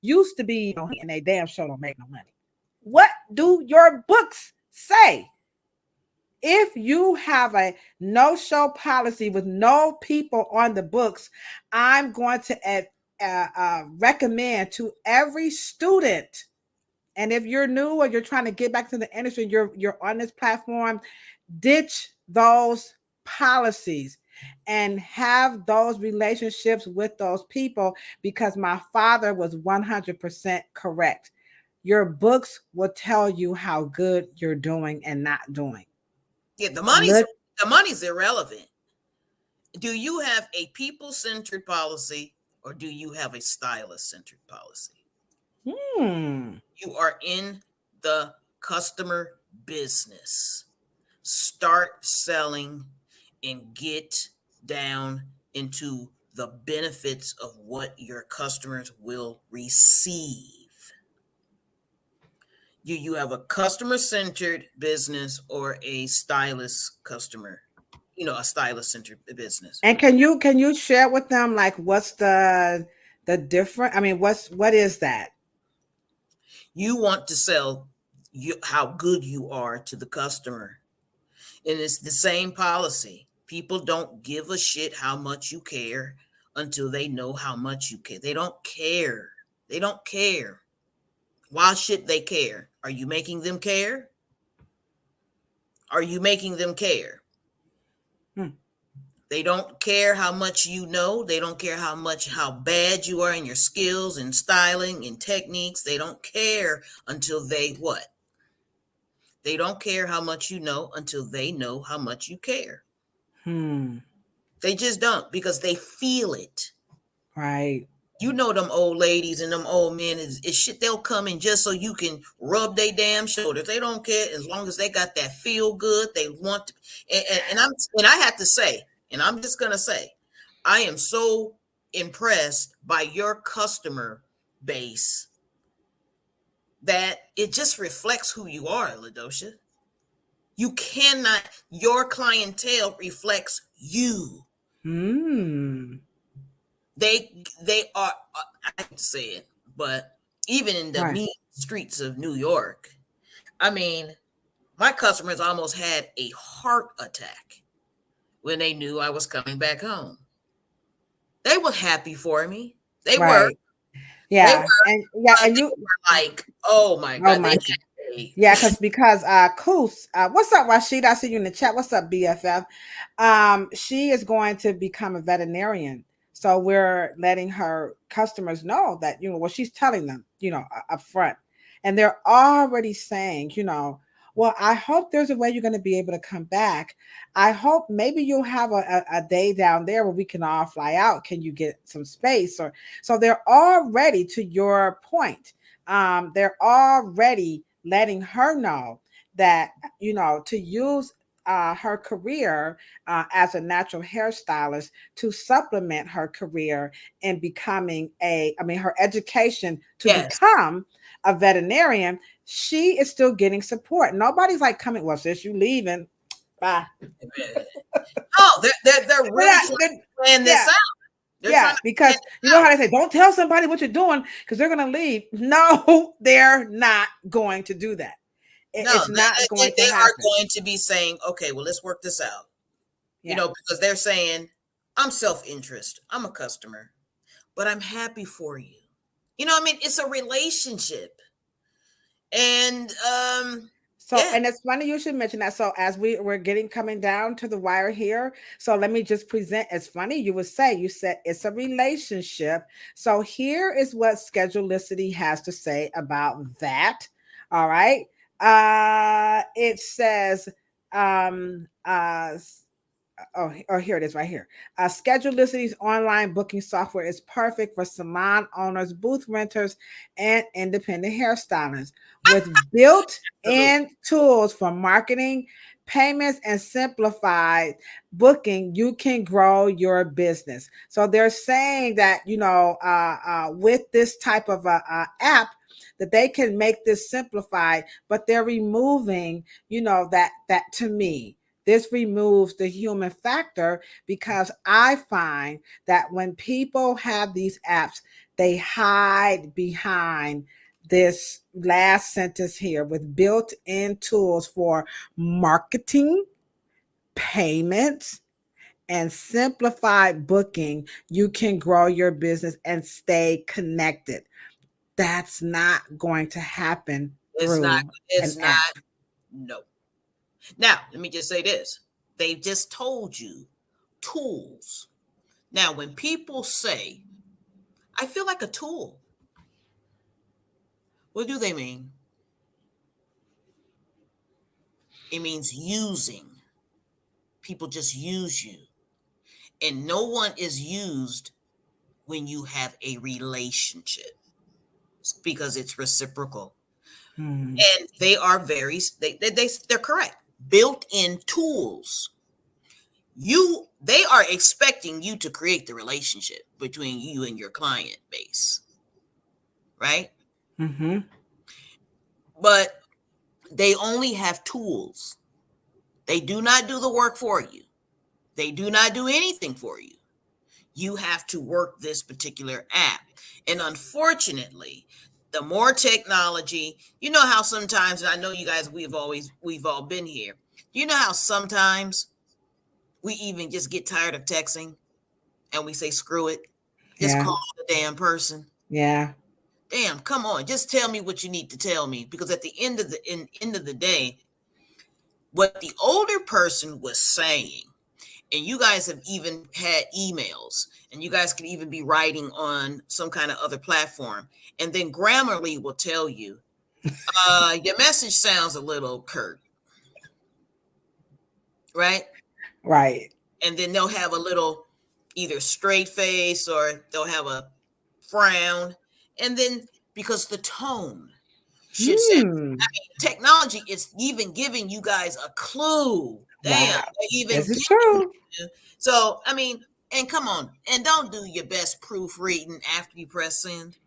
used to be, and they damn sure don't make no money. What do your books say? If you have a no-show policy with no people on the books, I'm going to recommend to every student. And if you're new or you're trying to get back to the industry, you're on this platform, ditch those policies and have those relationships with those people, because my father was 100% correct. Your books will tell you how good you're doing and not doing. Yeah, the money's irrelevant. Do you have a people-centered policy or do you have a stylist-centered policy? You are in the customer business. Start selling and get down into the benefits of what your customers will receive. Do you have a customer-centered business or a stylist-centered business? And can you share with them, like, what's the difference? I mean, what is that? You want to sell how good you are to the customer. And it's the same policy. People don't give a shit how much you care until they know how much you care. They don't care. They don't care. Why should they care? Are you making them care? Are you making them care? Hmm. They don't care how much you know. They don't care how bad you are in your skills and styling and techniques. They don't care until they what? They don't care how much you know until they know how much you care. They just don't, because they feel it. Right. You know them old ladies and them old men is shit. They'll come in just so you can rub their damn shoulders. They don't care as long as they got that feel good. They want to, and I have to say, and I'm just gonna say, I am so impressed by your customer base that it just reflects who you are, Ladosha. You cannot, your clientele reflects you. They are, I hate to say it, but even in the Right. mean streets of New York, I mean, my customers almost had a heart attack when they knew I was coming back home. They were happy for me. They were. Right. They Yeah. were. And yeah, and They you, were like, oh my oh God. my, yeah, because Koos, what's up, Rashid? I see you in the chat. What's up, BFF? She is going to become a veterinarian. So we're letting her customers know that, what she's telling them, up front. And they're already saying, well, I hope there's a way you're going to be able to come back. I hope maybe you'll have a day down there where we can all fly out. Can you get some space? Or so they're already, to your point, they're already letting her know that, to use her career as a natural hairstylist to supplement her career in becoming her education to Yes. become a veterinarian. She is still getting support. Nobody's like coming, well, sis, you leaving, bye. Oh, they're really trying to plan this Yeah. out. They're trying Yeah, to plan because you know it how out. they say, don't tell somebody what you're doing because they're going to leave. No, they're not going to do that. No, It's not going they to are happen. going to be saying, okay, well, let's work this out. Yeah. Because they're saying, I'm self-interest. I'm a customer, but I'm happy for you. I mean, it's a relationship. And So, yeah. and it's funny you should mention that. So, as we're getting coming down to the wire here, so let me just present. It's funny you said it's a relationship. So here is what Schedulicity has to say about that. All right. It says, um, uh, here it is right here. Schedulicity's online booking software is perfect for salon owners, booth renters, and independent hairstylists. With built-in tools for marketing, payments, and simplified booking, you can grow your business. So they're saying that, with this type of app, that they can make this simplified, but they're removing, that to me, this removes the human factor, because I find that when people have these apps, they hide behind this last sentence here: with built-in tools for marketing, payments, and simplified booking, you can grow your business and stay connected. That's not going to happen It's not, through an app. no. Now, let me just say this. They just told you tools. Now, when people say, I feel like a tool, what do they mean? It means using. People just use you. And no one is used when you have a relationship, because it's reciprocal. And they are they're correct. Built-in tools. They are expecting you to create the relationship between you and your client base, right? Mm-hmm. But they only have tools. They do not do the work for you. They do not do anything for you. You have to work this particular app. And unfortunately, the more technology, you know how sometimes, and I know you guys, we've all been here. You know how sometimes we even just get tired of texting and we say, screw it, just Yeah. call the damn person. Yeah. Damn, come on, just tell me what you need to tell me. Because at the end of the day, what the older person was saying, and you guys have even had emails, and you guys can even be writing on some kind of other platform, and then Grammarly will tell you, your message sounds a little curt, right? Right. And then they'll have a little either straight face or they'll have a frown, and then because the tone should say, technology is even giving you guys a clue. Damn, Wow. they even This is giving true. you. So I mean, and come on, and don't do your best proofreading after you press send.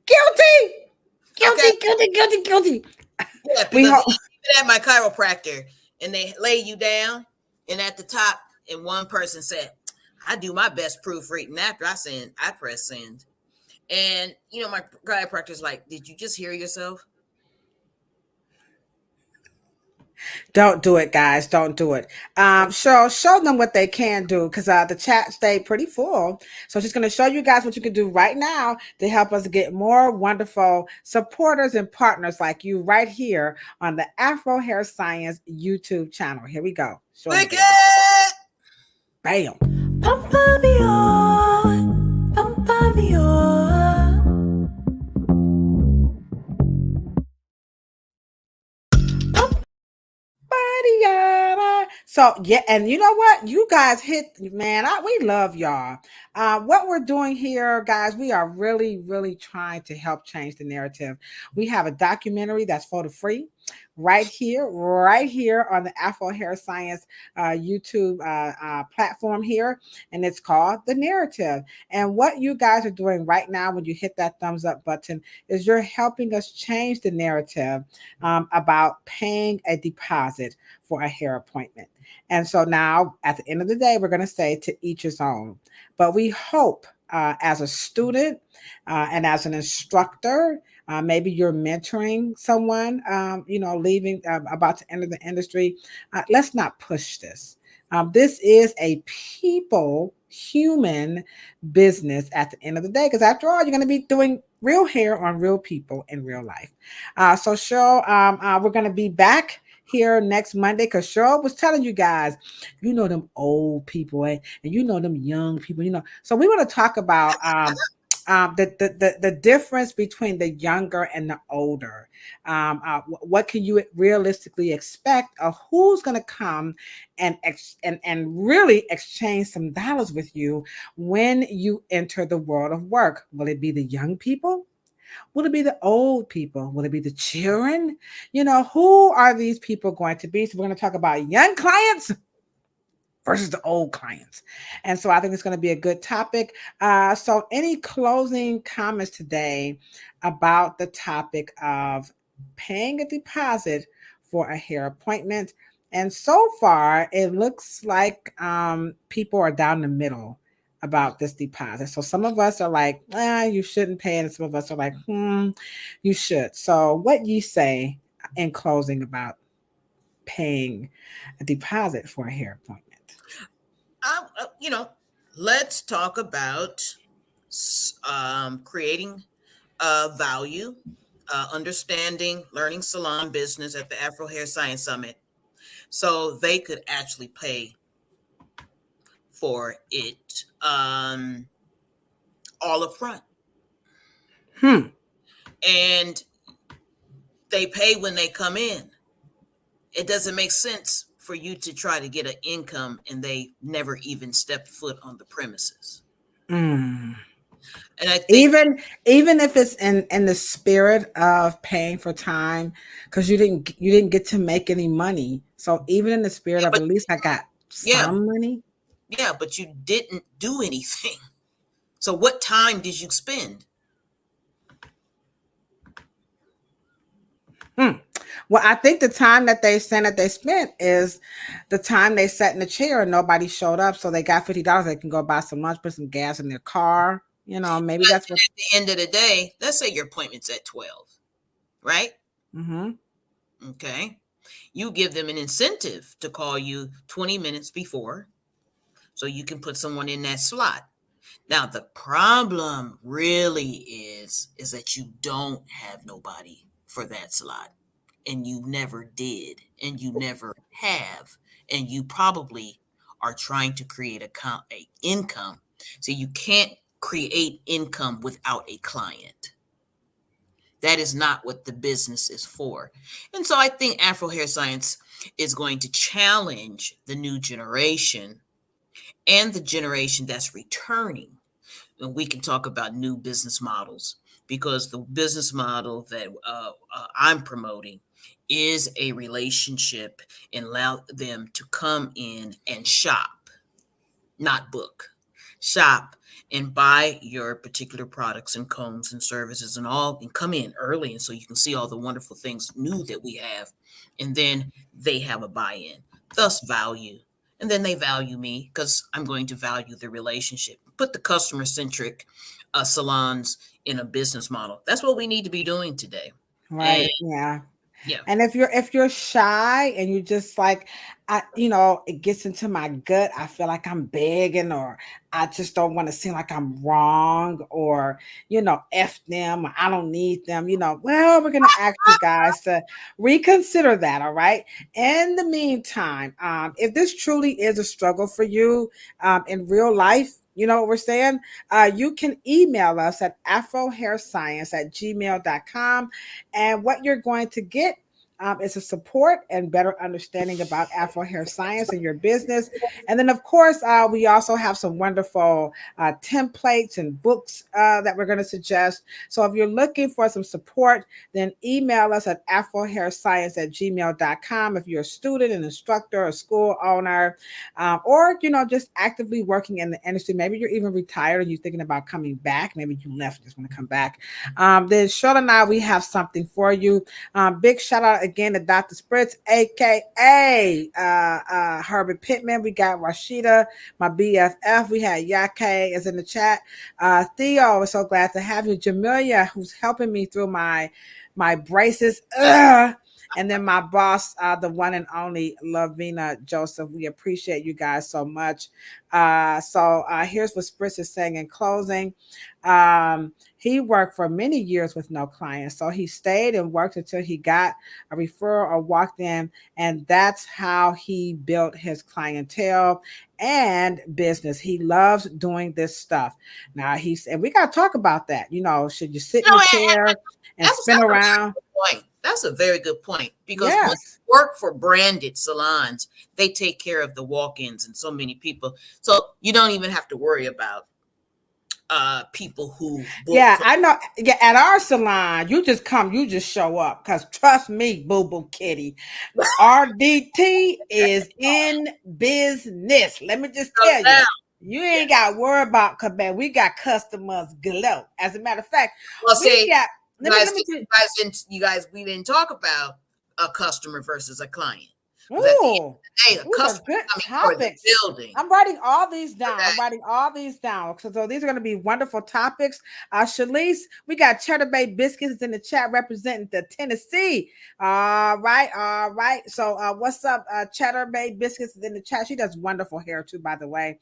Guilty. Guilty guilty, guilty, guilty, guilty. Yeah, We because hope. even at my chiropractor, and they lay you down, and at the top, and one person said, "I do my best proofreading after I press send." And my chiropractor's like, "Did you just hear yourself?" Don't do it, guys. Don't do it. Show them what they can do because the chat stayed pretty full. So she's going to show you guys what you can do right now to help us get more wonderful supporters and partners like you right here on the Afro Hair Science YouTube channel. Here we go. Showing you Click guys. it. Bam. So yeah, and you know what? You guys hit, man. We love y'all. What we're doing here, guys, we are really, really trying to help change the narrative. We have a documentary that's photo free, right here on the Afro Hair Science YouTube platform here, and it's called The Narrative. And what you guys are doing right now, when you hit that thumbs up button, is you're helping us change the narrative about paying a deposit for a hair appointment. And so now, at the end of the day, we're going to say to each his own. But we hope, as a student and as an instructor, maybe you're mentoring someone, leaving, about to enter the industry. Let's not push this. This is a human business at the end of the day, because after all, you're going to be doing real hair on real people in real life. So, Cheryl, we're going to be back here next Monday because Cheryl was telling you guys, them old people and them young people, So we want to talk about the difference between the younger and the older. What can you realistically expect, or who's going to come and really exchange some dollars with you when you enter the world of work? Will it be the young people? Will it be the old people? Will it be the children? Who are these people going to be? So we're going to talk about young clients versus the old clients. And so I think it's going to be a good topic. So any closing comments today about the topic of paying a deposit for a hair appointment? And so far, it looks like people are down the middle about this deposit. So some of us are like, you shouldn't pay it. And some of us are like, you should. So what you say in closing about paying a deposit for a hair appointment? Let's talk about creating value, understanding, learning salon business at the Afro Hair Science Summit, so they could actually pay for it all up front. And they pay when they come in. It doesn't make sense for you to try to get an income and they never even step foot on the premises. And I think even if it's in the spirit of paying for time, because you didn't get to make any money. So even in the spirit of, at least I got some money. Yeah, but you didn't do anything. So what time did you spend? Well, I think the time that they spent is the time they sat in the chair and nobody showed up. So they got $50. They can go buy some lunch, put some gas in their car. Maybe that's what. At the end of the day, let's say your appointment's at 12, right? Okay. You give them an incentive to call you 20 minutes before so you can put someone in that slot. Now, the problem really is that you don't have nobody for that slot, and you never did, and you never have, and you probably are trying to create a income. So you can't create income without a client. That is not what the business is for. And so I think Afro Hair Science is going to challenge the new generation and the generation that's returning. And we can talk about new business models, because the business model that I'm promoting is a relationship and allow them to come in and shop, not book. shop and buy your particular products and combs and services and all, and come in early, and so you can see all the wonderful things new that we have, and then they have a buy-in, thus value, and then they value me because I'm going to value the relationship, put the customer centric salons in a business model. That's what we need to be doing today. And Right. Yeah. yeah. And if you're shy and you just like, it gets into my gut. I feel like I'm begging, or I just don't want to seem like I'm wrong, or F them, or I don't need them. Well, we're gonna ask you guys to reconsider that. All right. In the meantime, if this truly is a struggle for you in real life, you know what we're saying? You can email us at afrohairscience@gmail.com. And what you're going to get is a support and better understanding about Afro hair science and your business. And then, of course, we also have some wonderful templates and books that we're going to suggest. So if you're looking for some support, then email us at afrohairscience@gmail.com. If you're a student, an instructor, a school owner, or, just actively working in the industry, maybe you're even retired and you're thinking about coming back. Maybe you left and just want to come back. Then Charlotte and I, we have something for you. Big shout out again to Dr. Spritz, aka Herbert Pittman. We got Rashida, my BFF. We had Yake is in the chat. Theo, we're so glad to have you. Jamelia, who's helping me through my braces. And then my boss, the one and only Lavina Joseph. We appreciate you guys so much. So here's what Spritz is saying in closing. He worked for many years with no clients. So he stayed and worked until he got a referral or walked in. And that's how he built his clientele and business. He loves doing this stuff. Now and we got to talk about that. Should you sit in the chair and spin around? Point. That's a very good point, because when Yes. you work for branded salons, they take care of the walk-ins and so many people. So you don't even have to worry about people who book. Yeah, I know. Yeah, at our salon, you just come, you just show up. Cause trust me, Boo Boo Kitty, RDT is in business. Let me just tell you. You ain't got to worry about, cause man, we got customers galore. As a matter of fact, Well, we see, got. you guys, we didn't talk about a customer versus a client. Ooh, Hey, a these are customer good coming for the topics. building. I'm writing all these down. Okay. I'm writing all these down. So these are going to be wonderful topics. Shalise, we got Cheddar Bay Biscuits in the chat representing the Tennessee. All right, all right. So what's up? Cheddar Bay Biscuits is in the chat. She does wonderful hair too, by the way.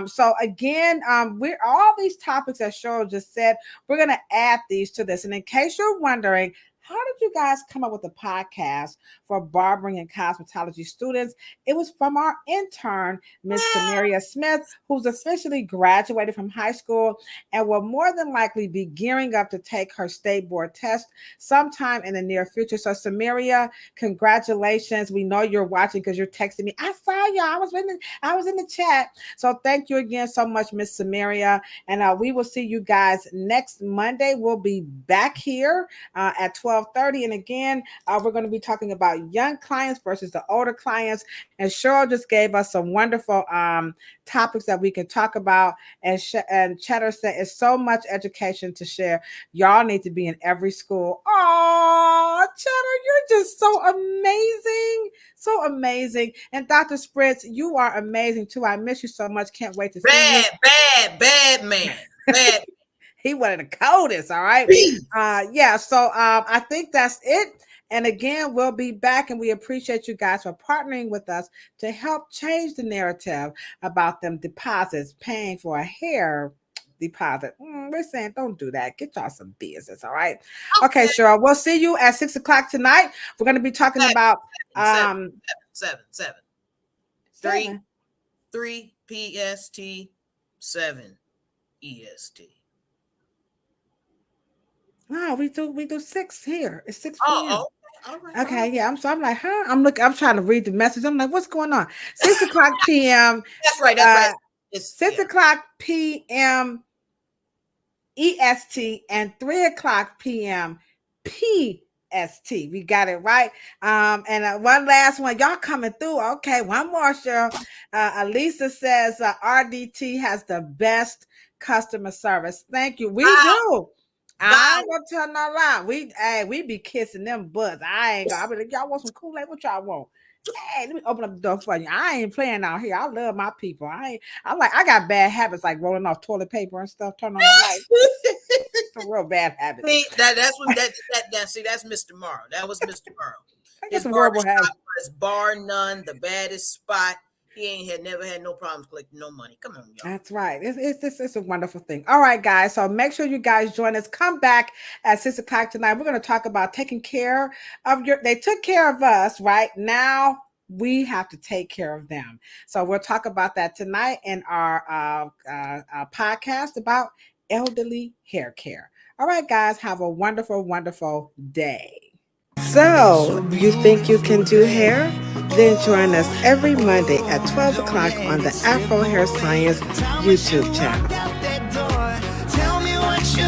So again, we're all these topics that Cheryl just said. We're going to add these to this. And in case you're wondering, how did you guys come up with a podcast for barbering and cosmetology students? It was from our intern, Miss Samaria Smith, who's officially graduated from high school and will more than likely be gearing up to take her state board test sometime in the near future. So, Samaria, congratulations. We know you're watching because you're texting me. I saw you. I was in the chat. So, thank you again so much, Miss Samaria. And we will see you guys next Monday. We'll be back here at 12:30. And again, we're going to be talking about young clients versus the older clients. And Cheryl just gave us some wonderful topics that we can talk about. And Cheddar said it's so much education to share. Y'all need to be in every school. Oh, Cheddar, you're just so amazing. So amazing. And Dr. Spritz, you are amazing too. I miss you so much. Can't wait to see you. Bad man. Bad. He one of the coldest. All right. Yeah. So I think that's it. And again, we'll be back, and we appreciate you guys for partnering with us to help change the narrative about them deposits, paying for a hair deposit. We're saying don't do that. Get y'all some business. All right. Okay, Cheryl. We'll see you at 6:00 tonight. We're going to be talking about seven. 3 PST 7 EST. Oh, we do 6 here. It's 6 p.m. Oh, all right. Okay, yeah. I'm like, huh? I'm trying to read the message. I'm like, what's going on? 6:00 p.m. That's right. It's 6:00 p.m. EST and 3:00 p.m. ST. We got it right. And one last one. Y'all coming through. Okay, one more, Cheryl. Alisa says RDT has the best customer service. Thank you. We Wow. do. I Wow. ain't gonna tell no lie. We be kissing them butts. I ain't gonna. I be like, y'all want some Kool-Aid? What y'all want? Hey, let me open up the door for you. I ain't playing out here. I love my people. I got bad habits like rolling off toilet paper and stuff, turn on the light. Some real bad habits. See, that's what see, that's Mr. Morrow. That was Mr. Morrow. I got His some horrible barbershop habits. was bar none, the baddest spot. He ain't had never had no problems collecting no money. Come on, y'all. That's right. It's a wonderful thing. All right, guys. So make sure you guys join us. Come back at 6 o'clock tonight. We're going to talk about taking care of they took care of us, right? Now we have to take care of them. So we'll talk about that tonight in our podcast about elderly hair care. All right, guys. Have a wonderful, wonderful day. So, you think you can do hair? Then join us every Monday at 12 o'clock on the Afro Hair Science YouTube channel. Tell me what you